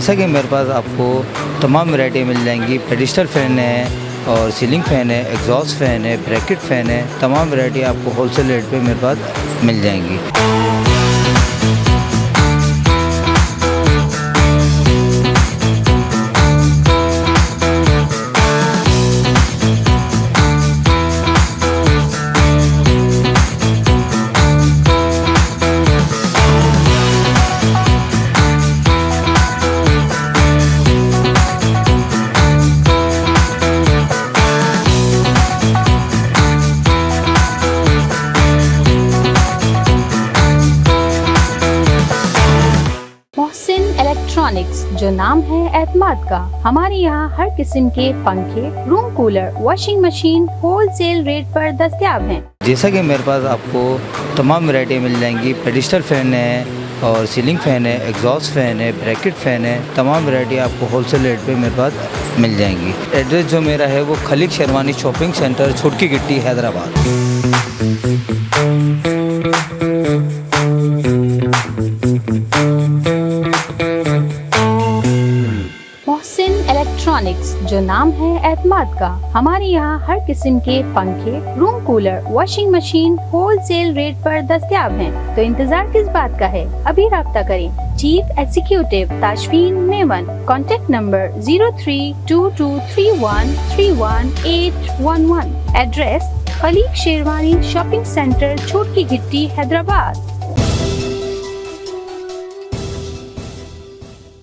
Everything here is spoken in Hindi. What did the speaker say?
जैसा कि मेरे पास आपको तमाम वैरायटी मिल जाएंगी। पेडिस्टल फ़ैन है और सीलिंग फ़ैन है, एग्जॉस्ट फ़ैन है, ब्रैकेट फ़ैन है। तमाम वैरायटी आपको होलसेल रेट पे मेरे पास मिल जाएंगी। मोहसिन इलेक्ट्रॉनिक्स, जो नाम है एतमाद का। हमारे यहाँ हर किस्म के पंखे, room cooler, washing machine wholesale rate पर दस्तयाब हैं। जैसा कि मेरे पास आपको तमाम वैरायटी मिल जाएंगी। पेडिस्टल फ़ैन है और सीलिंग फ़ैन है, एग्जॉस्ट फ़ैन है, ब्रैकेट फ़ैन है। तमाम वैरायटी आपको होलसेल रेट पे मेरे पास मिल जाएंगी। एड्रेस जो मेरा है वो Khaleeq Sherwani shopping centre, Chhotki Ghitti, Hyderabad. Mohsin electronics, जो नाम है एतमाद का। हमारे यहाँ हर किस्म के पंखे, room cooler, washing machine wholesale rate पर दस्तयाब हैं। तो इंतजार किस बात का है, अभी राब्ता करें। Chief executive Tajfeen Memon. Contact number 0322313111। Address Khaliq Sherwani shopping centre, Chhotki Ghitti, Hyderabad.